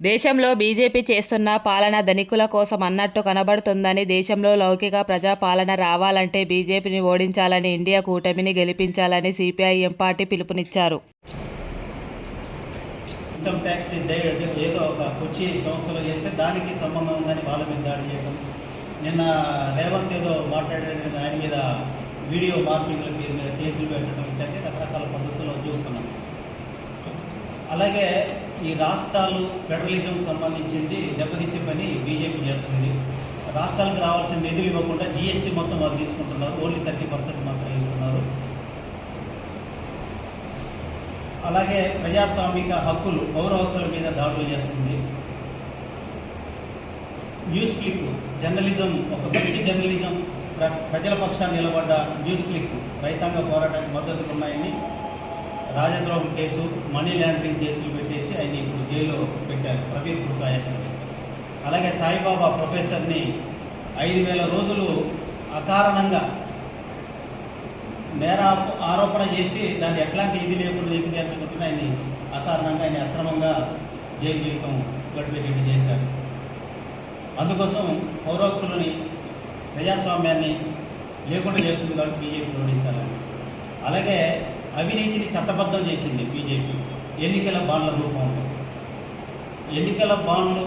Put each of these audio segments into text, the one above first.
దేశంలో బీజేపీ చేస్తున్న పాలన ధనికుల కోసం అన్నట్టు కనబడుతుందని, దేశంలో లౌకిక ప్రజాపాలన రావాలంటే బీజేపీని ఓడించాలని, ఇండియా కూటమిని గెలిపించాలని సిపిఐఎం పార్టీ పిలుపునిచ్చారు. ఇన్కమ్ ట్యాక్స్ ఏదో ఒక కొచ్చి సంస్థలో చేస్తే దానికి సంబంధం ఉందని వాళ్ళ మీద దాడి చేయడం, నిన్న రేవంత్ ఏదో మాట్లాడే ఆయన మీద వీడియో మార్పింగ్ల మీద కేసులు పెట్టడం, ఇట్లాంటి రకరకాల పద్ధతుల్లో చూస్తున్నాం. అలాగే ఈ రాష్ట్రాలు ఫెడరలిజం సంబంధించింది దెబ్బతీసే పని బీజేపీ చేస్తుంది. రాష్ట్రాలకు రావాల్సిన నిధులు ఇవ్వకుండా జీఎస్టీ మొత్తం వాళ్ళు తీసుకుంటున్నారు, ఓన్లీ 30% మాత్రమే ఇస్తున్నారు. అలాగే ప్రజాస్వామిక హక్కులు, పౌర హక్కుల మీద దాడులు చేస్తుంది. న్యూస్ క్లిక్ జర్నలిజం, ఒక మంచి జర్నలిజం, ప్రజల పక్షాన్ని నిలబడ్డ న్యూస్ క్లిక్ రైతాంగ పోరాటానికి మద్దతుగా ఉన్నాయని రాజద్రోహం కేసు, మనీ లాండరింగ్ కేసులు పెట్టేసి ఆయన ఇప్పుడు జైల్లో పెట్టారు, ప్రవీణ్ కుర్కాయస్తారు. అలాగే సాయిబాబా ప్రొఫెసర్ని 5,000 రోజులు అకారణంగా నేర ఆరోపణ చేసి దాన్ని ఎట్లాంటి ఇది లేకుండా నీకు తీర్చకుండా ఆయన్ని అకారణంగా ఆయన అక్రమంగా జైలు జీవితం గడిపేటట్టు చేశారు. అందుకోసం పౌర హక్కులని, ప్రజాస్వామ్యాన్ని లేకుండా చేస్తుంది కాబట్టి బీజేపీ ఓడించాలని. అలాగే అవినీతిని చట్టబద్ధం చేసింది బీజేపీ ఎన్నికల బాండ్ల రూపంలో. ఎన్నికల బాండ్లు,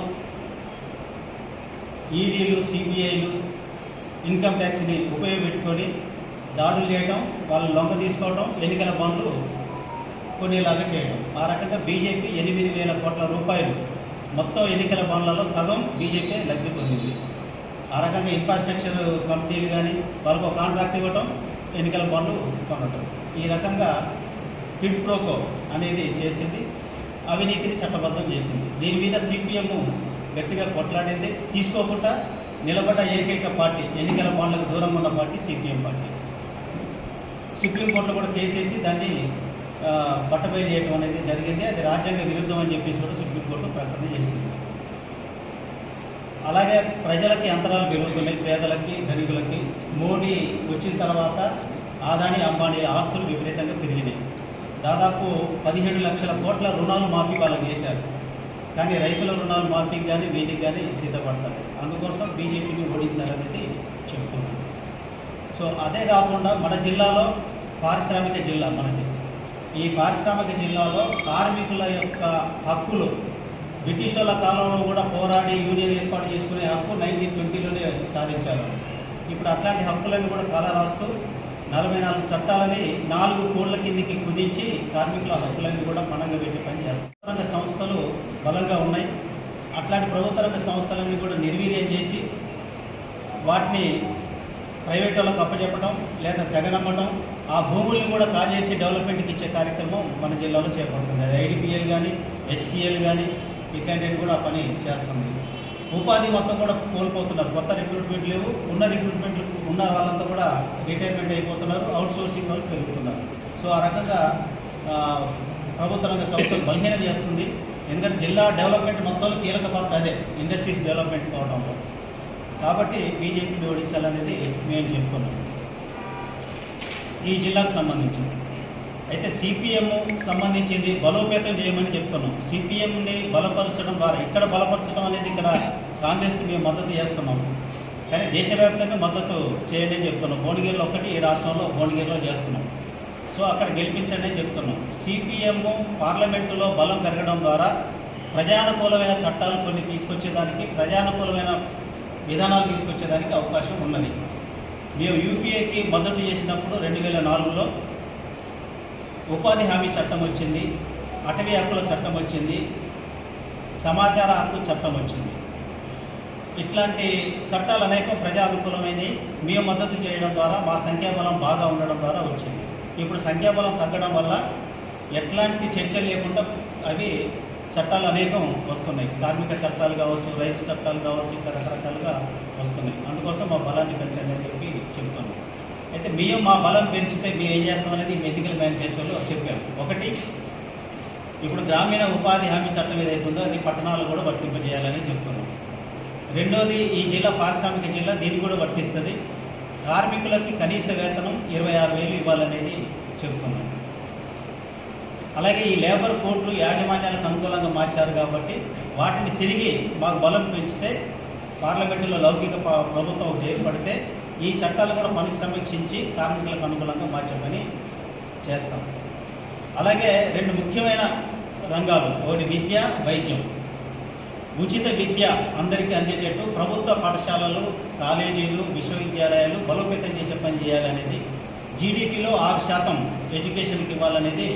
ఈడీలు, సిబిఐలు ఇన్కమ్ ట్యాక్స్ని ఉపయోగపెట్టుకొని దాడులు చేయడం, వాళ్ళు లొంగ తీసుకోవడం, ఎన్నికల బాండ్లు కొనేలాగా చేయడం. ఆ రకంగా బీజేపీ 8,000 కోట్ల రూపాయలు మొత్తం ఎన్నికల బాండ్లలో సగం బీజేపీ లబ్ధి పొందింది. ఆ రకంగా ఇన్ఫ్రాస్ట్రక్చర్ కంపెనీలు కానీ వాళ్ళకు ఒక కాంట్రాక్ట్ ఇవ్వటం, ఎన్నికల బాండ్లు కొనటం, ఈ రకంగా క్విడ్ ప్రోకో అనేది చేసింది, అవినీతిని చట్టబద్ధం చేసింది. దీని మీద సిపిఎం గట్టిగా కొట్లాడింది. తీసుకోకుండా నిలబడ్డ ఏకైక పార్టీ, ఎన్నికల బాండ్లకు దూరంగా ఉన్న పార్టీ సిపిఎం పార్టీ. సుప్రీంకోర్టులో కూడా కేసేసి దాన్ని బట్టబయలు చేయడం అనేది జరిగింది. అది రాజ్యాంగ విరుద్ధం అని చెప్పేసి కూడా సుప్రీంకోర్టు ప్రకటన చేసింది. అలాగే ప్రజలకి అంతరాలు పెరుగుతున్నాయి, పేదలకి, ధనికులకి. మోడీ వచ్చిన తర్వాత ఆదాని, అంబానీ ఆస్తులు విపరీతంగా పెరిగినాయి. దాదాపు 17 లక్షల కోట్ల రుణాలు మాఫీ వాళ్ళకి చేశారు. కానీ రైతుల రుణాలు మాఫీకి కానీ వీటికి కానీ సిద్ధపడతారు. అందుకోసం బీజేపీని ఓడించాలనేది చెబుతున్నాను. సో అదే కాకుండా మన జిల్లాలో పారిశ్రామిక జిల్లా మనది. ఈ పారిశ్రామిక జిల్లాలో కార్మికుల యొక్క హక్కులు బ్రిటిష్ వాళ్ళ కాలంలో కూడా పోరాడి యూనియన్ ఏర్పాటు చేసుకునే హక్కు 1920లోనే సాధించారు. ఇప్పుడు అట్లాంటి హక్కులను కూడా కాలరాస్తూ 44 చట్టాలని 4 కోళ్ల కిందికి కుదించి కార్మికుల హక్కులన్నీ కూడా పణంగా పెట్టి పనిచేస్తారు. ప్రభుత్వ రంగ సంస్థలు బలంగా ఉన్నాయి. అట్లాంటి ప్రభుత్వ రంగ సంస్థలన్నీ కూడా నిర్వీర్యం చేసి వాటిని ప్రైవేట్ వాళ్ళకు అప్పచెప్పడం లేదా తెగనమ్మడం, ఆ భూముల్ని కూడా కాజేసి డెవలప్మెంట్కి ఇచ్చే కార్యక్రమం మన జిల్లాలో చేపడుతుంది. అది ఐడిపిఎల్ కానీ, హెచ్సిఎల్ కానీ ఇట్లాంటివి కూడా పని చేస్తుంది. ఉపాధి మొత్తం కూడా కోల్పోతున్నారు. కొత్త రిక్రూట్మెంట్ లేవు. ఉన్న రిక్రూట్మెంట్లు ఉన్న వాళ్ళంతా కూడా రిటైర్మెంట్ అయిపోతున్నారు. అవుట్ సోర్సింగ్ వాళ్ళు పెరుగుతున్నారు. సో ఆ రకంగా ప్రభుత్వ రంగ సంస్థలు బలహీనం చేస్తుంది. ఎందుకంటే జిల్లా డెవలప్మెంట్ మొత్తంలో కీలక పాత్ర అదే, ఇండస్ట్రీస్ డెవలప్మెంట్ కావడంలో. కాబట్టి బీజేపీని ఓడించాలనేది మేము చెప్తున్నాం ఈ జిల్లాకు సంబంధించి. అయితే సిపిఎం సంబంధించింది బలోపేతం చేయమని చెప్తున్నాం. సిపిఎంని బలపరచడం ద్వారా, ఇక్కడ బలపరచడం అనేది ఇక్కడ కాంగ్రెస్కి మేము మద్దతు చేస్తున్నాం. కానీ దేశవ్యాప్తంగా మద్దతు చేయండి అని చెప్తున్నాం. భువనగిరిలో ఒకటి, ఈ రాష్ట్రంలో భువనగిరిలో చేస్తున్నాం. సో అక్కడ గెలిపించండి అని చెప్తున్నాం. సిపిఎం పార్లమెంటులో బలం పెరగడం ద్వారా ప్రజానుకూలమైన చట్టాలు కొన్ని తీసుకొచ్చేదానికి, ప్రజానుకూలమైన విధానాలు తీసుకొచ్చేదానికి అవకాశం ఉన్నది. మేము యూపీఏకి మద్దతు చేసినప్పుడు 2004లో ఉపాధి హామీ చట్టం వచ్చింది, అటవీ హక్కుల చట్టం వచ్చింది, సమాచార హక్కు చట్టం వచ్చింది. ఇట్లాంటి చట్టాలు అనేక ప్రజానుకూలమైనవి. మేము మద్దతు చేయడం ద్వారా మా సంఖ్యాబలం బాగా ఉండడం ద్వారా వచ్చింది. ఇప్పుడు సంఖ్యాబలం తగ్గడం వల్ల ఎట్లాంటి చర్చ లేకుండా అవి చట్టాలు అనేకం వస్తున్నాయి. కార్మిక చట్టాలు కావచ్చు, రైతు చట్టాలు కావచ్చు, ఇంకా రకరకాలుగా వస్తున్నాయి. అందుకోసం మా బలాన్ని పెంచండి అని చెప్పి చెప్తున్నాం. అయితే మేము మా బలం పెంచితే మేము ఏం చేస్తామనేది ఎన్నికల మేనిఫెస్టోలో చెప్పాము. ఒకటి, ఇప్పుడు గ్రామీణ ఉపాధి హామీ చట్టం ఏదైతుందో అది పట్టణాలు కూడా వర్తింపజేయాలని చెప్తున్నాం. రెండోది, ఈ జిల్లా పారిశ్రామిక జిల్లా, దీన్ని కూడా వర్తిస్తుంది. కార్మికులకి కనీస వేతనం 26,000 ఇవ్వాలనేది చెప్తున్నాం. అలాగే ఈ లేబర్ కోడ్లు యాజమాన్యాలకు అనుకూలంగా మార్చారు కాబట్టి వాటిని తిరిగి మాకు బలం పెంచితే పార్లమెంటులో లౌకిక ప్రభుత్వం ఒకటి ఏర్పడితే ఈ చట్టాలు కూడా పని సమీక్షించి కార్మికులకు అనుకూలంగా మార్చే పని చేస్తాం. అలాగే 2 ముఖ్యమైన రంగాలు, ఒకటి విద్య, వైద్యం. ఉచిత విద్య అందరికీ అందేటట్టు ప్రభుత్వ పాఠశాలలు, కాలేజీలు, విశ్వవిద్యాలయాలు బలోపేతం చేసే పని చేయాలనేది, జీడిపిలో 6% ఎడ్యుకేషన్కి ఇవ్వాలనేది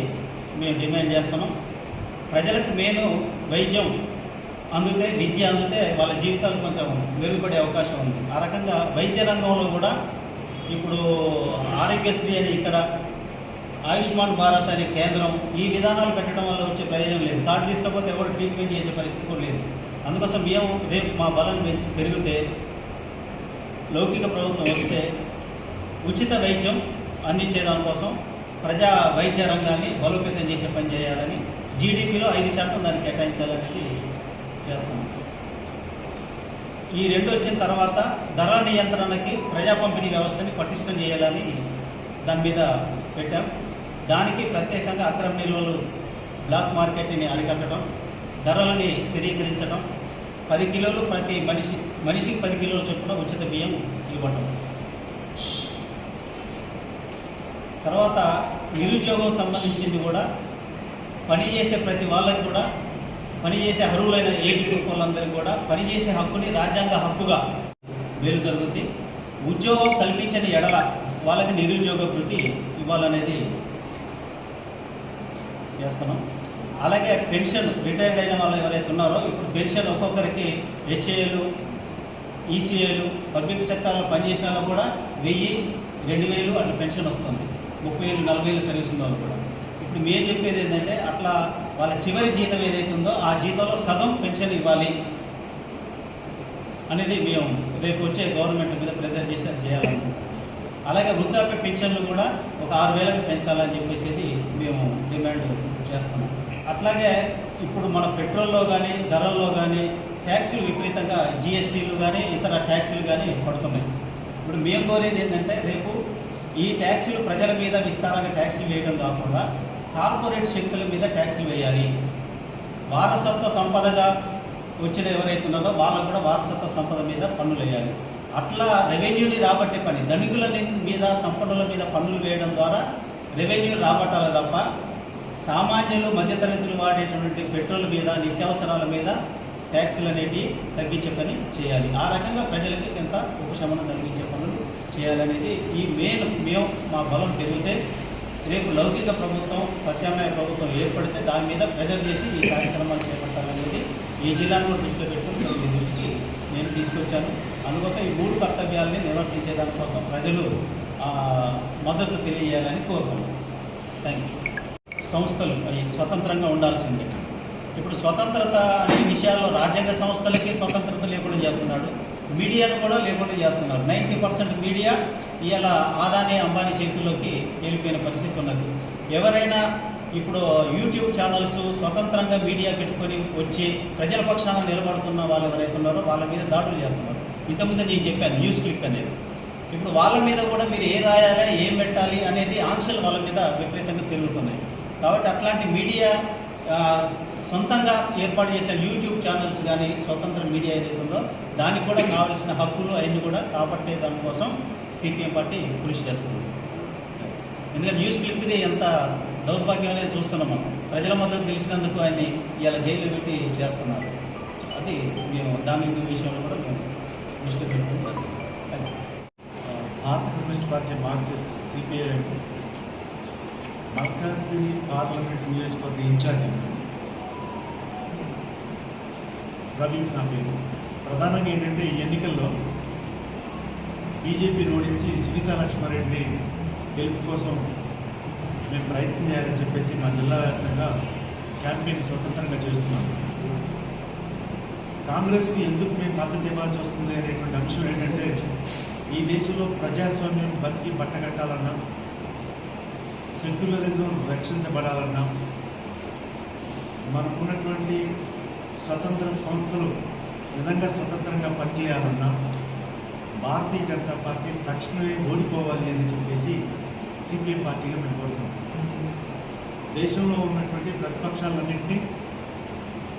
మేము డిమాండ్ చేస్తున్నాం. ప్రజలకు మెయిన్ వైద్యం అందుతే, విద్య అందుతే వాళ్ళ జీవితాలు కొంచెం మెరుగుపడే అవకాశం ఉంది. ఆ రకంగా వైద్య రంగంలో కూడా ఇప్పుడు ఆరోగ్యశ్రీ అని ఇక్కడ, ఆయుష్మాన్ భారత్ అనే కేంద్రం, ఈ విధానాలు పెట్టడం వల్ల వచ్చే ప్రయోజనం లేదు. కార్డు తీసుకపోతే ఎవరు ట్రీట్మెంట్ చేసే పరిస్థితి కూడా లేదు. అందుకోసం మేము రేపు మా బలం పెరిగితే, లౌకిక ప్రభుత్వం వస్తే ఉచిత వైద్యం అందించే దానికోసం ప్రజా వైద్య రంగాన్ని బలోపేతం చేసే పని చేయాలని, జీడిపిలో 5% దాన్ని కేటాయించాలనేది చేస్తాం. ఈ 2 వచ్చిన తర్వాత ధరల నియంత్రణకి ప్రజా పంపిణీ వ్యవస్థని పటిష్టం చేయాలని దాని మీద పెట్టాం. దానికి ప్రత్యేకంగా అక్రమ నిల్వలు, బ్లాక్ మార్కెట్ని అరికట్టడం, ధరలని స్థిరీకరించడం, 10 కిలోలు ప్రతి మనిషికి 10 కిలోలు చొప్పున ఉచిత బియ్యం ఇవ్వటం. తర్వాత నిరుద్యోగం సంబంధించింది కూడా పనిచేసే ప్రతి వాళ్ళకి కూడా, పనిచేసే అర్హులైన ఏజ్ గ్రూప్ వాళ్ళందరికీ కూడా పనిచేసే హక్కుని రాజ్యాంగ హక్కుగా మేలు జరుగుద్ది. ఉద్యోగం కల్పించని ఎడల వాళ్ళకి నిరుద్యోగ భృతి ఇవ్వాలనేది చేస్తున్నాం. అలాగే పెన్షన్, రిటైర్డ్ అయిన వాళ్ళు ఎవరైతే ఉన్నారో ఇప్పుడు పెన్షన్ ఒక్కొక్కరికి హెచ్ఏలు, ఈసీఏలు, పబ్లిక్ సెక్టార్లో పనిచేసిన వాళ్ళు కూడా 1000, 2000 అట్లా పెన్షన్ వస్తుంది. 30,000, 40,000 సర్వీస్ ఉన్న వాళ్ళు కూడా. ఇప్పుడు మేము చెప్పేది ఏంటంటే అట్లా వాళ్ళ చివరి జీతం ఏదైతే ఉందో ఆ జీతంలో సగం పెన్షన్ ఇవ్వాలి అనేది మేము రేపు వచ్చే గవర్నమెంట్ మీద ప్రెజర్ చేసి చేయాలనుకుంటున్నాం. అలాగే వృద్ధాప్య పెన్షన్లు కూడా ఒక 6,000కి పెంచాలని చెప్పేసి మేము డిమాండ్ చేస్తున్నాం. అట్లాగే ఇప్పుడు మన పెట్రోల్లో కానీ ధరల్లో కానీ ట్యాక్సులు విపరీతంగా, జిఎస్టీలు కానీ ఇతర ట్యాక్సులు కానీ పడుతున్నాయి. ఇప్పుడు మేము కోరేది ఏంటంటే రేపు ఈ ట్యాక్సులు ప్రజల మీద విస్తారంగా ట్యాక్సులు వేయడం కాకుండా కార్పొరేట్ శక్తుల మీద ట్యాక్సులు వేయాలి. వారసత్వ సంపదగా వచ్చిన ఎవరైతే ఉన్నారో వాళ్ళకు కూడా వారసత్వ సంపద మీద పన్నులు వేయాలి. అట్లా రెవెన్యూని రాబట్టే పని, ధనికుల మీద, సంపన్నుల మీద పన్నులు వేయడం ద్వారా రెవెన్యూ రాబట్టాలి తప్ప సామాన్యులు, మధ్యతరగతులు వాడేటువంటి పెట్రోల్ మీద, నిత్యావసరాల మీద ట్యాక్సులు అనేటివి తగ్గించే పని చేయాలి. ఆ రకంగా ప్రజలకి ఎంత ఉపశమనం కలిగించే పనులు చేయాలనేది ఈ మేము మా బలం పెరిగితే రేపు లౌకిక ప్రభుత్వం, ప్రత్యామ్నాయ ప్రభుత్వం ఏర్పడితే దాని మీద ప్రెజర్ చేసి ఈ కార్యక్రమాలు చేపట్టాలనేది ఈ జిల్లాను కూడా దృష్టిలో పెట్టుకుని మీ దృష్టికి నేను తీసుకొచ్చాను. అందుకోసం ఈ 3 కర్తవ్యాలని నిర్వర్తించే దానికోసం ప్రజలు మద్దతు తెలియజేయాలని కోరుకుంటున్నాను. Thank you. సంస్థలు అవి స్వతంత్రంగా ఉండాల్సిందే. ఇప్పుడు స్వతంత్రత అనే విషయాల్లో రాజ్యాంగ సంస్థలకి స్వతంత్రత లేకుండా చేస్తున్నాడు, మీడియాను కూడా లేకుండా చేస్తున్నారు. 90% మీడియా ఇవాళ అదానీ, అంబానీ చేతుల్లోకి వెళ్ళిపోయిన పరిస్థితి ఉన్నది. ఎవరైనా ఇప్పుడు యూట్యూబ్ ఛానల్స్ స్వతంత్రంగా మీడియా పెట్టుకొని వచ్చి ప్రజల పక్షాన నిలబడుతున్న వాళ్ళు ఎవరైతే ఉన్నారో వాళ్ళ మీద దాడులు చేస్తున్నారు. ఇంతకుముందు నేను చెప్పాను న్యూస్ క్లిక్ అనేది. ఇప్పుడు వాళ్ళ మీద కూడా మీరు ఏం రాయాలి, ఏం పెట్టాలి అనేది ఆంక్షలు వాళ్ళ మీద విపరీతంగా పెరుగుతున్నాయి. కాబట్టి అట్లాంటి మీడియా సొంతంగా ఏర్పాటు చేసిన యూట్యూబ్ ఛానల్స్ కానీ స్వతంత్ర మీడియా ఏదైతే ఉందో దానికి కూడా కావాల్సిన హక్కులు అవన్నీ కూడా కాపాడే దానికోసం సిపిఎం పార్టీ కృషి చేస్తుంది. ఎందుకంటే న్యూస్ క్లిప్ది ఎంత దౌర్భాగ్యం అనేది చూస్తున్నాం మనం. ప్రజల మద్దతు తెలిసినందుకు ఆయన్ని ఇలా జైల్లో పెట్టి చేస్తున్నారు. అది మేము దాని విషయంలో కూడా మేము దృష్టి పెట్టుకుని చేస్తున్నాం. భారత communist party Marxist CPI Malkajgiri parliament నియోజకవర్గ ఇన్ఛార్జి ప్రవీణ్ నా పేరు. ప్రధానంగా ఏంటంటే ఈ ఎన్నికల్లో బీజేపీ ఓడించి సునీతా లక్ష్మారెడ్డి గెలుపు కోసం మేము ప్రయత్నం చేయాలని చెప్పేసి మా జిల్లా వ్యాప్తంగా క్యాంపెయిన్ స్వతంత్రంగా చేస్తున్నాం. కాంగ్రెస్కి ఎందుకు మేము మద్దతు ఇవ్వాల్సి వస్తుంది అనేటువంటి అంశం ఏంటంటే ఈ దేశంలో ప్రజాస్వామ్యం బతికి పట్టగట్టాలన్నా, సెక్యులరిజం రక్షించబడాలన్నా, మనకున్నటువంటి స్వతంత్ర సంస్థలు నిజంగా స్వతంత్రంగా పనిచేయాలన్నా భారతీయ జనతా పార్టీ తక్షణమే ఓడిపోవాలి అని చెప్పేసి సిపిఎం పార్టీగా మేము కోరుతున్నాం. దేశంలో ఉన్నటువంటి ప్రతిపక్షాలన్నింటినీ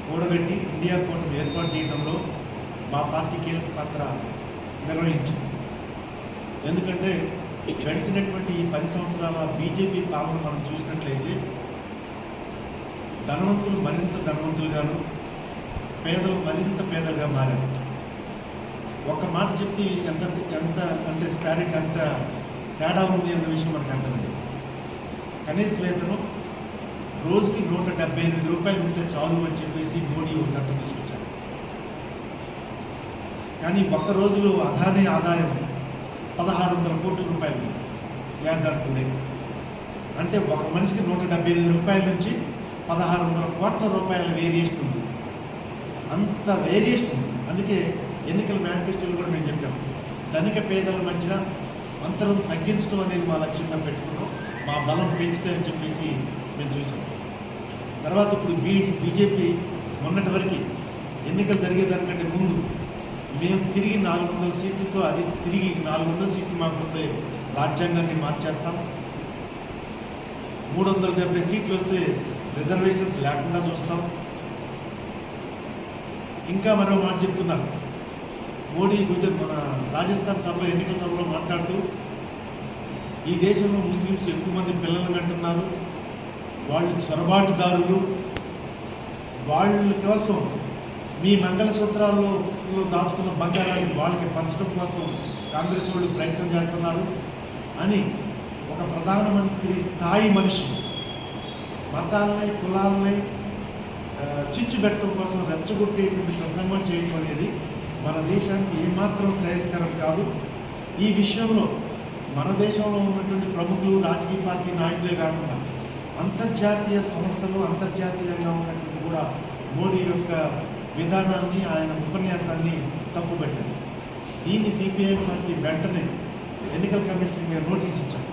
కూడబెట్టి ఇండియా కూటమి ఏర్పాటు చేయడంలో మా పార్టీ కీలక పాత్ర నిర్వహించింది. ఎందుకంటే గడిచినటువంటి ఈ 10 సంవత్సరాల బీజేపీ పాలన మనం చూసినట్లయితే ధనవంతులు మరింత ధనవంతులుగాను, పేదలు మరింత పేదలుగా మారారు. ఒక మాట చెప్తే ఎంత ఎంత అంటే స్పారిట్ ఎంత తేడా ఉంది అన్న విషయం మనకు అర్థమైంది. కనీస వేతనం రోజుకి 178 రూపాయలు ఉంటే చాలు అని చెప్పేసి మోడీ ఒక చట్టం తీసుకొచ్చారు. కానీ ఒక్క రోజులో అదానీ ఆదాయం 1600 కోట్ల రూపాయలు యాజ్ ఆన్ టుడే. అంటే ఒక మనిషికి 178 రూపాయల నుంచి 1600 కోట్ల రూపాయల వేరియేషన్ ఉంది. అంత వేరియేషన్ ఉంది. అందుకే ఎన్నికల మేనిఫెస్టోలు కూడా మేము చెప్పాము, ధనిక పేదల మధ్య అంతరం తగ్గించడం అనేది మా లక్ష్యంగా పెట్టుకున్నాం. మా బలం పెంచుతాయి అని చెప్పేసి మేము చూసాం. తర్వాత ఇప్పుడు బీజేపీ మొన్నటి వరకు ఎన్నికలు జరిగేదానికంటే ముందు మేము తిరిగి 400 సీట్లతో అది తిరిగి 400 సీట్లు మాకు వస్తే రాజ్యాంగాన్ని మార్చేస్తాం, 370 సీట్లు వస్తే రిజర్వేషన్స్ లేకుండా చూస్తాం. ఇంకా మరో మాట చెప్తున్నారు. మోడీ మన రాజస్థాన్ సభలో ఎన్నికల సభలో మాట్లాడుతూ ఈ దేశంలో ముస్లిమ్స్ ఎక్కువ మంది పిల్లలు కంటున్నారు, వాళ్ళు చొరబాటుదారులు, వాళ్ళ కోసం మీ మంగళసూత్రాల్లో దాచుకున్న బంగారాన్ని వాళ్ళకి పంచడం కోసం కాంగ్రెస్ వాళ్ళు ప్రయత్నం చేస్తున్నారు అని ఒక ప్రధానమంత్రి స్థాయి మనిషి మతాలని కులాలని చిచ్చు పెట్టడం కోసం రెచ్చగొట్టేటువంటి ప్రసంగం చేయడం అనేది మన దేశానికి ఏమాత్రం శ్రేయస్కరం కాదు. ఈ విషయంలో మన దేశంలో ఉన్నటువంటి ప్రముఖులు, రాజకీయ పార్టీ నాయకులే కాకుండా అంతర్జాతీయ సంస్థలు, అంతర్జాతీయంగా ఉన్నటువంటి కూడా మోడీ యొక్క విధానాన్ని, ఆయన ఉపన్యాసాన్ని తప్పుపట్టారు. దీన్ని సిపిఐ పార్టీ వెంటనే ఎన్నికల కమిషన్ మీద నోటీస్ ఇచ్చాం.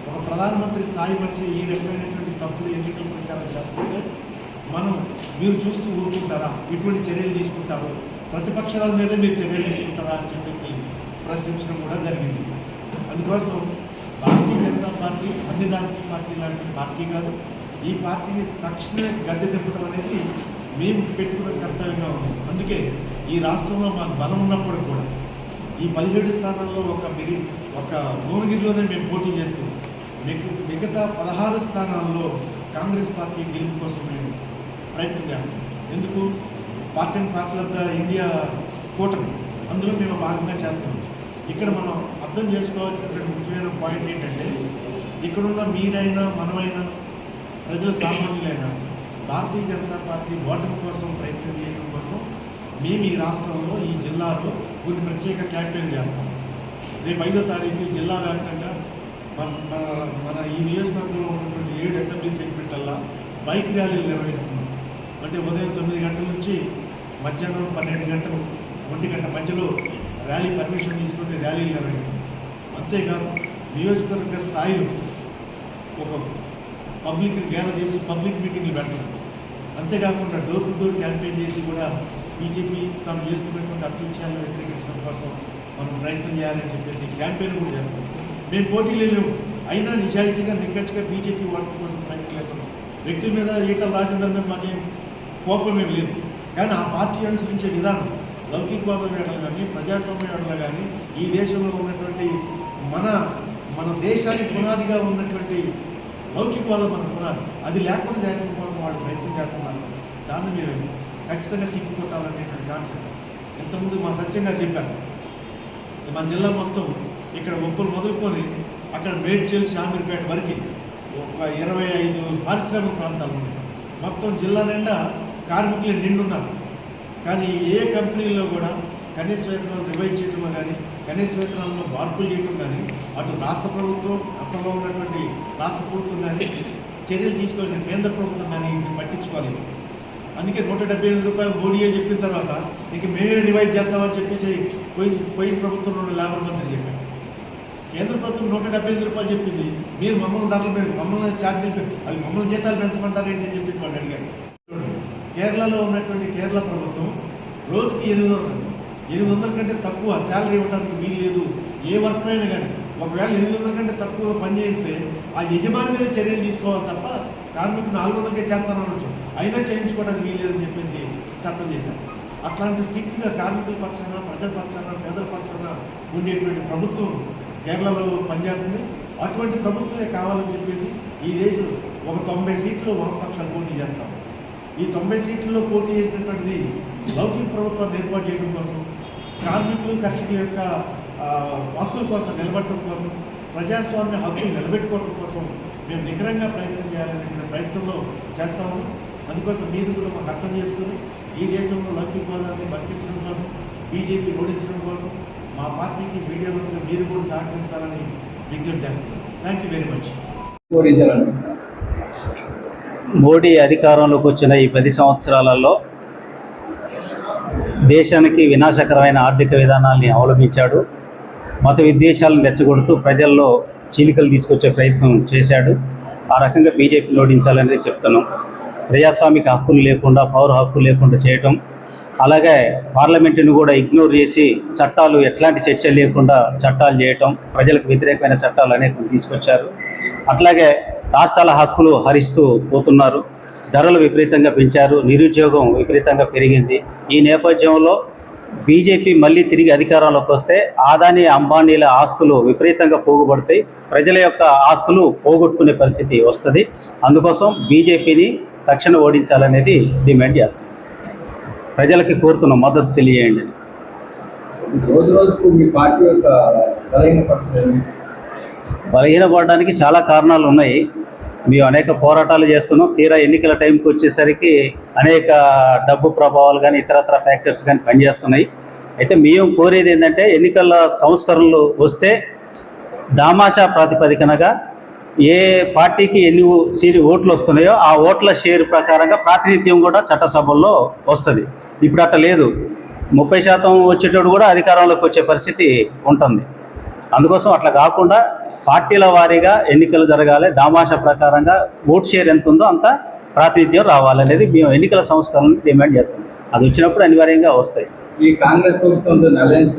ఒక ప్రధానమంత్రి స్థాయి మనిషి ఈ రకమైనటువంటి తప్పులు ఎన్నికల ప్రచారం చేస్తుంటే మీరు చూస్తూ ఊరుకుంటారా? ఇటువంటి చర్యలు తీసుకుంటారు, ప్రతిపక్షాల మీద మీరు చర్యలు తీసుకుంటారా అని చెప్పేసి ప్రశ్నించడం కూడా జరిగింది. అందుకోసం భారతీయ జనతా పార్టీ అన్ని రాజకీయ పార్టీ లాంటి పార్టీ కాదు. ఈ పార్టీని తక్షణమే గద్దె తిప్పడం అనేది మేము పెట్టుకున్న కర్తవ్యంగా ఉంది. అందుకే ఈ రాష్ట్రంలో మాకు బలం ఉన్నప్పుడు కూడా ఈ 17 స్థానాల్లో ఒక భువనగిరిలోనే మేము పోటీ చేస్తున్నాం. మిగతా 16 స్థానాల్లో కాంగ్రెస్ పార్టీ గెలుపు కోసం మేము ప్రయత్నం చేస్తాం. ఎందుకు? Party and parcel of the India కూటమి, అందులో మేము భాగంగా చేస్తున్నాం. ఇక్కడ మనం అర్థం చేసుకోవాల్సినటువంటి ముఖ్యమైన పాయింట్ ఏంటంటే, ఇక్కడున్న మీరైనా మనమైనా ప్రజలు సామాన్యులైనా భారతీయ జనతా పార్టీ ఓటమి కోసం ప్రయత్నం చేయడం కోసం మేము ఈ రాష్ట్రంలో, ఈ జిల్లాలో కొన్ని ప్రత్యేక క్యాంపెయిన్ చేస్తాం. రేపు 5వ తారీఖు జిల్లా వ్యాప్తంగా మన ఈ నియోజకవర్గంలో ఉన్నటువంటి 7 అసెంబ్లీ సెగ్మెంట్లల్లో బైక్ ర్యాలీలు నిర్వహిస్తున్నాం. అంటే ఉదయం 9 గంటల నుంచి మధ్యాహ్నం 12 గంటలు 1 గంట మధ్యలో ర్యాలీ పర్మిషన్ తీసుకుంటే ర్యాలీలు నిర్వహిస్తాం. అంతేకాదు నియోజకవర్గ స్థాయిలో ఒక పబ్లిక్ గ్యాదర్ చేసి పబ్లిక్ మీటింగ్లు పెడతాం. అంతేకాకుండా డోర్ టు డోర్ క్యాంపెయిన్ చేసి కూడా బీజేపీ తాను చేస్తున్నటువంటి అత్యుత్సాహాలను వ్యతిరేకించడం కోసం మనం ప్రయత్నం చేయాలని చెప్పేసి క్యాంపెయిన్ కూడా చేస్తాం. మేము పోటీలు లేవు, అయినా నిజాయితీగా నిక్కచ్చిగా బీజేపీ ఓటు కోసం ప్రయత్నం చేస్తున్నాం. వ్యక్తి మీద ఈటల రాజేందర్ మీద మాకేం కోపం ఏం లేదు. కానీ ఆ పార్టీ అనుసరించే విధానం లౌకికవాదం వేడలు కానీ, ప్రజాస్వామ్య వేడలు కానీ, ఈ దేశంలో ఉన్నటువంటి మన దేశానికి పునాదిగా ఉన్నటువంటి లౌకికవాదం మన పునాది, అది లేకుండా చేయడం కోసం వాళ్ళు ప్రయత్నం చేస్తున్నారు. దాన్ని మేము ఖచ్చితంగా తిప్పికొట్టాలనేటువంటి కాన్సెప్ట్ ఇంతకుముందు మా సత్యంగా చెప్పారు. మన జిల్లా మొత్తం ఇక్కడ ఒప్పులు మొదలుకొని అక్కడ మేడ్చల్, షామీర్పేట వరకు ఒక 25 పారిశ్రామిక ప్రాంతాలు ఉన్నాయి. మొత్తం జిల్లా నిండా కార్మికులు నిండున్నారు. కానీ ఏ కంపెనీల్లో కూడా కనీస వేతనాలు రివైజ్ చేయడంలో కానీ, కనీస వేతనాలను మార్పులు చేయడం కానీ, అటు రాష్ట్ర ప్రభుత్వం, అప్పట్లో ఉన్నటువంటి రాష్ట్ర ప్రభుత్వం కానీ చర్యలు తీసుకోవాల్సిన కేంద్ర ప్రభుత్వం కానీ పట్టించుకోలేదు. అందుకే 178 రూపాయలు మోడీయే చెప్పిన తర్వాత ఇక మేమే రివైజ్ చేస్తామని చెప్పేసి పోయిన ప్రభుత్వంలో లేబర్ మంత్రి చెప్పారు. కేంద్ర ప్రభుత్వం 178 రూపాయలు చెప్పింది, మీరు మమ్మల్ని ధరలు మమ్మల్ని ఛార్జీలు అవి మమ్మల్ని జీతాలు పెంచమంటారు ఏంటి అని చెప్పేసి వాళ్ళు అడిగారు. కేరళలో ఉన్నటువంటి కేరళ ప్రభుత్వం రోజుకి 800 కంటే తక్కువ శాలరీ ఇవ్వడానికి వీలు లేదు. ఏ వర్క్ అయినా కానీ ఒకవేళ 800 కంటే తక్కువ పని చేస్తే ఆ యజమాని మీద చర్యలు తీసుకోవాలి తప్ప కార్మికులు 400కే చేస్తానవచ్చు, అయినా చేయించుకోవడానికి వీల్లేదని చెప్పేసి చట్టం చేశారు. అట్లాంటి స్ట్రిక్ట్గా కార్మికుల పక్షాన, ప్రజల పక్షాన, పేదల పక్షాన ఉండేటువంటి ప్రభుత్వం కేరళలో పనిచేస్తుంది. అటువంటి ప్రభుత్వమే కావాలని చెప్పేసి ఈ దేశం ఒక 90 సీట్లు వామపక్షాలు పోటీ చేస్తాం. ఈ 90 సీట్లలో పోటీ చేసినటువంటిది లౌకిక ప్రభుత్వాన్ని ఏర్పాటు చేయడం కోసం, కార్మికులు కర్షకుల యొక్క హక్కుల కోసం నిలబడటం కోసం, ప్రజాస్వామ్య హక్కులు నిలబెట్టుకోవడం కోసం మేము నికరంగా ప్రయత్నం చేయాలనే ప్రయత్నంలో చేస్తాము. అందుకోసం మీరు కూడా మాకు అర్థం చేసుకుని ఈ దేశంలో లౌకికవాదాన్ని బతికించడం కోసం, బీజేపీ ఓడించడం కోసం మా పార్టీకి మీడియా మంత్రిగా మీరు కూడా సహకరించాలని విజ్ఞప్తి చేస్తున్నాను. Thank you very much. Modi అధికారంలోకి వచ్చిన ఈ 10 సంవత్సరాలలో దేశానికి వినాశకరమైన ఆర్థిక విధానాల్ని అవలంబించాడు. మత విద్వేషాలను రెచ్చగొడుతూ ప్రజల్లో చీలికలు తీసుకొచ్చే ప్రయత్నం చేశాడు. ఆ రకంగా బీజేపీని ఓడించాలనేది చెప్తున్నాం. ప్రజాస్వామిక హక్కులు లేకుండా, పౌర హక్కులు లేకుండా చేయటం, అలాగే పార్లమెంటును కూడా ఇగ్నోర్ చేసి చట్టాలు ఎట్లాంటి చర్చ లేకుండా చట్టాలు చేయటం, ప్రజలకు వ్యతిరేకమైన చట్టాలు అనేక తీసుకొచ్చారు. అట్లాగే రాష్ట్రాల హక్కులు హరిస్తూ పోతున్నారు. ధరలు విపరీతంగా పెంచారు. నిరుద్యోగం విపరీతంగా పెరిగింది. ఈ నేపథ్యంలో బీజేపీ మళ్ళీ తిరిగి అధికారంలోకి వస్తే అదానీ అంబానీల ఆస్తులు విపరీతంగా పోగుపడతాయి. ప్రజల యొక్క ఆస్తులు పోగొట్టుకునే పరిస్థితి వస్తుంది. అందుకోసం బీజేపీని తక్షణం ఓడించాలనేది డిమాండ్ చేస్తాం. ప్రజలకి కోరుతున్నాం, మద్దతు తెలియజేయండి. రోజు రోజుకు మీ పార్టీ యొక్క బలహీనపడడానికి చాలా కారణాలు ఉన్నాయి. మేము అనేక పోరాటాలు చేస్తున్నాం. తీరా ఎన్నికల టైంకి వచ్చేసరికి అనేక డబ్బు ప్రభావాలు కానీ ఇతరత్ర ఫ్యాక్టర్స్ కానీ పనిచేస్తున్నాయి. అయితే మేము కోరేది ఏంటంటే ఎన్నికల సంస్కరణలు వస్తే దామాషా ప్రాతిపదికనగా ఏ పార్టీకి ఎన్ని ఓట్లు వస్తున్నాయో ఆ ఓట్ల షేర్ ప్రకారంగా ప్రాతినిధ్యం కూడా చట్టసభల్లో వస్తుంది. ఇప్పుడు అట్లా లేదు. 30% వచ్చేటోడు కూడా అధికారంలోకి వచ్చే పరిస్థితి ఉంటుంది. అందుకోసం అట్లా కాకుండా పార్టీల వారీగా ఎన్నికలు జరగాలి. దామాషా ప్రకారంగా ఓట్ షేర్ ఎంత ఉందో అంత ప్రాతినిధ్యం రావాలనేది మేము ఎన్నికల సంస్కరణను డిమాండ్ చేస్తాం. అది వచ్చినప్పుడు అనివార్యంగా వస్తాయి. ఈ కాంగ్రెస్ ప్రభుత్వంతో అలయన్స్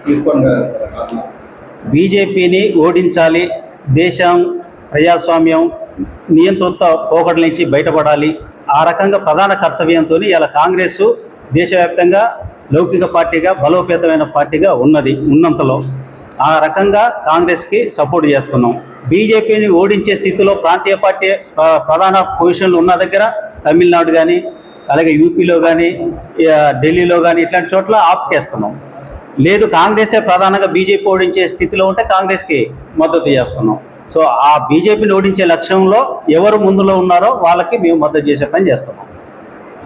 తీసుకోండి. బీజేపీని ఓడించాలి. దేశం ప్రజాస్వామ్యం నియంతృత్వ పోకడల నుంచి బయటపడాలి. ఆ రకంగా ప్రధాన కర్తవ్యంతో ఇలా కాంగ్రెస్ దేశవ్యాప్తంగా లౌకిక పార్టీగా బలోపేతమైన పార్టీగా ఉన్నంతలో ఆ రకంగా కాంగ్రెస్కి సపోర్ట్ చేస్తున్నాం. బీజేపీని ఓడించే స్థితిలో ప్రాంతీయ పార్టీ ప్రధాన పొజిషన్లు ఉన్న దగ్గర తమిళనాడు కానీ, అలాగే యూపీలో కానీ, ఢిల్లీలో కానీ ఇట్లాంటి చోట్ల ఆపుకేస్తున్నాం. లేదు కాంగ్రెసే ప్రధానంగా బీజేపీ ఓడించే స్థితిలో ఉంటే కాంగ్రెస్కి మద్దతు చేస్తున్నాం. సో ఆ బీజేపీని ఓడించే లక్ష్యంలో ఎవరు ముందులో ఉన్నారో వాళ్ళకి మేము మద్దతు చేసే పని చేస్తున్నాం.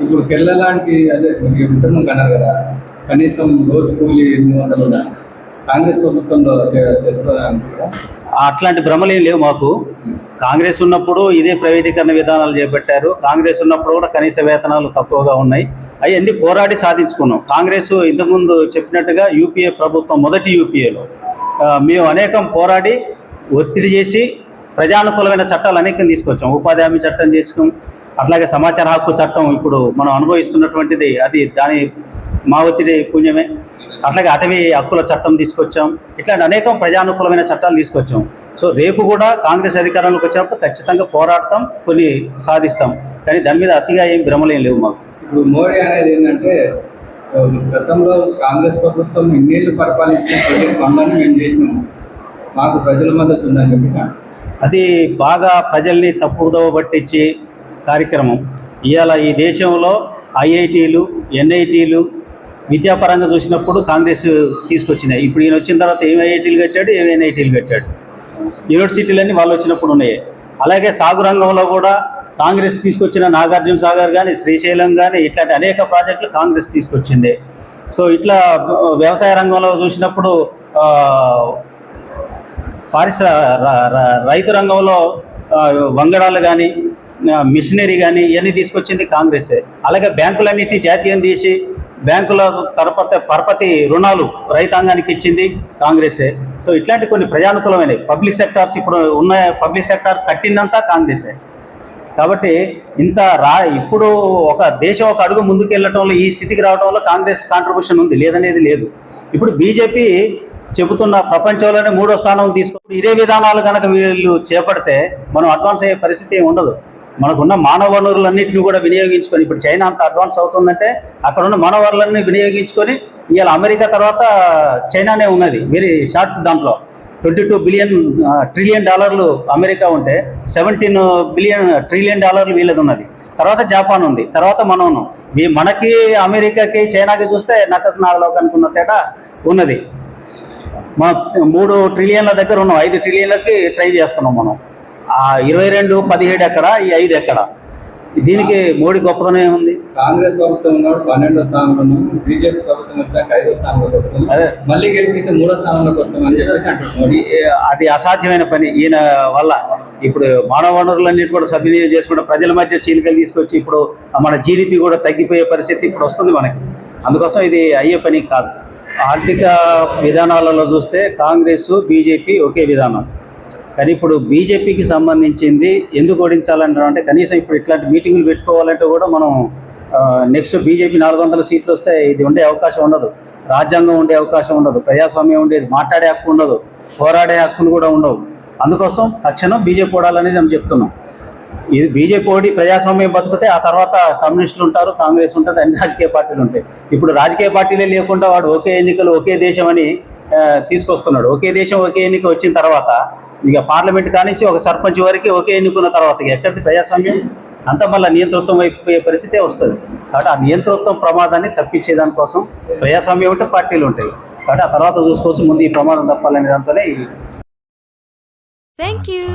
ఇప్పుడు కేరళ లాంటి అదే మీరు ఇంతకు అన్నారు కదా, కనీసం రోజు కూలీ 800 కాంగ్రెస్ ప్రభుత్వంలో చేస్తారా? అట్లాంటి భ్రమలు ఏం లేవు మాకు. కాంగ్రెస్ ఉన్నప్పుడు ఇదే ప్రైవేటీకరణ విధానాలు చేపట్టారు. కాంగ్రెస్ ఉన్నప్పుడు కూడా కనీస వేతనాలు తక్కువగా ఉన్నాయి. అవన్నీ పోరాడి సాధించుకున్నాం. కాంగ్రెస్ ఇంతకుముందు చెప్పినట్టుగా యూపీఏ ప్రభుత్వం మొదటి యూపీఏలో మేము అనేకం పోరాడి ఒత్తిడి చేసి ప్రజానుకూలమైన చట్టాలు అనేకం తీసుకొచ్చాం. ఉపాధి హామీ చట్టం చేసుకున్నాం. అట్లాగే సమాచార హక్కు చట్టం ఇప్పుడు మనం అనుభవిస్తున్నటువంటిది అది దాని మా ఒత్తిడి పుణ్యమే. అట్లాగే అటవీ హక్కుల చట్టం తీసుకొచ్చాం. ఇట్లాంటి అనేకం ప్రజానుకూలమైన చట్టాలు తీసుకొచ్చాం. సో రేపు కూడా కాంగ్రెస్ అధికారంలోకి వచ్చినప్పుడు ఖచ్చితంగా పోరాడతాం, కొన్ని సాధిస్తాం. కానీ దాని మీద అతిగా ఏం భ్రమలు ఏం లేవు మాకు. ఇప్పుడు మోడీ అనేది ఏంటంటే గతంలో కాంగ్రెస్ ప్రభుత్వం ఇన్నేళ్ళు పరిపాలించిన పనులను మేము చేసినాము, మాకు ప్రజల మద్దతు ఉందని చెప్పి అది బాగా ప్రజల్ని తప్పుదోవ పట్టించి కార్యక్రమం. ఇవాళ ఈ దేశంలో ఐఐటీలు, ఎన్ఐటీలు విద్యాపరంగా చూసినప్పుడు కాంగ్రెస్ తీసుకొచ్చినాయి. ఇప్పుడు ఈయన వచ్చిన తర్వాత ఏం ఐఐటీలు కట్టాడు, ఏం ఎన్ఐటీలు కట్టాడు. యూనివర్సిటీలన్నీ వాళ్ళు వచ్చినప్పుడు ఉన్నాయి. అలాగే సాగు రంగంలో కూడా కాంగ్రెస్ తీసుకొచ్చిన నాగార్జున సాగర్ కానీ, శ్రీశైలం కానీ ఇట్లాంటి అనేక ప్రాజెక్టులు కాంగ్రెస్ తీసుకొచ్చింది. సో ఇట్లా వ్యవసాయ రంగంలో చూసినప్పుడు రైతు రంగంలో వంగడాలు కానీ, మిషనరీ కానీ ఇవన్నీ తీసుకొచ్చింది కాంగ్రెసే. అలాగే బ్యాంకులన్నిటి జాతీయం తీసి బ్యాంకుల పరపతి రుణాలు రైతాంగానికి ఇచ్చింది కాంగ్రెసే. సో ఇట్లాంటి కొన్ని ప్రజానుకూలమైన పబ్లిక్ సెక్టార్స్ ఇప్పుడు ఉన్న పబ్లిక్ సెక్టార్ కట్టిందంతా కాంగ్రెసే. కాబట్టి ఇప్పుడు ఒక దేశం ఒక అడుగు ముందుకు వెళ్ళటంలో, ఈ స్థితికి రావడంలో కాంగ్రెస్ కాంట్రిబ్యూషన్ ఉంది, లేదనేది లేదు. ఇప్పుడు బీజేపీ చెబుతున్న ప్రపంచంలోనే 3వ స్థానం తీసుకుని ఇదే విధానాలు కనుక వీళ్ళు చేపడితే మనం అడ్వాన్స్ అయ్యే పరిస్థితి ఏమి ఉండదు. మనకున్న మానవ వనరులన్నింటినీ కూడా వినియోగించుకొని, ఇప్పుడు చైనా అంత అడ్వాన్స్ అవుతుందంటే అక్కడ ఉన్న మానవ వనరులన్నీ వినియోగించుకొని ఇవాళ అమెరికా తర్వాత చైనానే ఉన్నది వెరీ షార్ట్. దాంట్లో 22 ట్రిలియన్ డాలర్లు అమెరికా ఉంటే 17 ట్రిలియన్ డాలర్లు వీళ్ళది ఉన్నది. తర్వాత జపాన్ ఉంది, తర్వాత మనం ఉన్నాం. మనకి అమెరికాకి చైనాకి చూస్తే నాగలోకానికి ఉన్న తేడా ఉన్నది. మనం 3 ట్రిలియన్ల దగ్గర ఉన్నాం, 5 ట్రిలియన్లకి ట్రై చేస్తున్నాం మనం. 22, 17 ఎక్కడ, ఈ 5 ఎక్కడ? దీనికి మోడీ గొప్పతనం ఏముంది? కాంగ్రెస్ ప్రభుత్వం ఉన్నప్పుడు 12వ స్థానంలో, బీజేపీ ప్రభుత్వం వచ్చాక 5వ స్థానంలోకి వస్తాం, అదే మళ్ళీ గెలిపిస్తే 3వ స్థానంలోకి వస్తామని చెప్పేసి అంటున్నారు. అది అసాధ్యమైన పని ఈయన వల్ల. ఇప్పుడు మానవ వనరులన్నిటి కూడా సద్వినియోగం చేసుకుంటే ప్రజల మధ్య చీలికలు తీసుకొచ్చి ఇప్పుడు మన జీడిపి కూడా తగ్గిపోయే పరిస్థితి ఇప్పుడు వస్తుంది మనకి. అందుకోసం ఇది అయ్యే పని కాదు. ఆర్థిక విధానాలలో చూస్తే కాంగ్రెస్ బీజేపీ ఒకే విధానం. కానీ ఇప్పుడు బీజేపీకి సంబంధించింది ఎందుకు ఓడించాలంటారు అంటే, కనీసం ఇప్పుడు ఇట్లాంటి మీటింగులు పెట్టుకోవాలంటే కూడా మనం నెక్స్ట్ బీజేపీ 400 సీట్లు వస్తే ఇది ఉండే అవకాశం ఉండదు, రాజ్యాంగం ఉండే అవకాశం ఉండదు, ప్రజాస్వామ్యం ఉండేది, మాట్లాడే హక్కు ఉండదు, పోరాడే హక్కులు కూడా ఉండవు. అందుకోసం తక్షణం బీజేపీ ఓడాలనేది మనం చెప్తున్నాం. ఇది బీజేపీ ఓడి ప్రజాస్వామ్యం బతుకుతే ఆ తర్వాత కమ్యూనిస్టులు ఉంటారు, కాంగ్రెస్ ఉంటుంది, అన్ని రాజకీయ పార్టీలు ఉంటాయి. ఇప్పుడు రాజకీయ పార్టీలే లేకుండా వాడు ఒకే ఎన్నికలు ఒకే దేశం అని తీసుకొస్తున్నాడు. ఒకే దేశం ఒకే ఎన్నిక వచ్చిన తర్వాత ఇక పార్లమెంట్ కానించి ఒక సర్పంచ్ వరకు ఒకే ఎన్నుకున్న తర్వాత ఎక్కడికి ప్రజాస్వామ్యం? అంతా మళ్ళీ నియంతృత్వం అయిపోయే పరిస్థితే వస్తుంది. కాబట్టి ఆ నియంతృత్వం ప్రమాదాన్ని తప్పించేదానికోసం ప్రజాస్వామ్యం ఉంటే పార్టీలు ఉంటాయి. కాబట్టి ఆ తర్వాత చూసుకోవచ్చు, ముందు ఈ ప్రమాదం తప్పాలనే దాంతోనే. Thank you.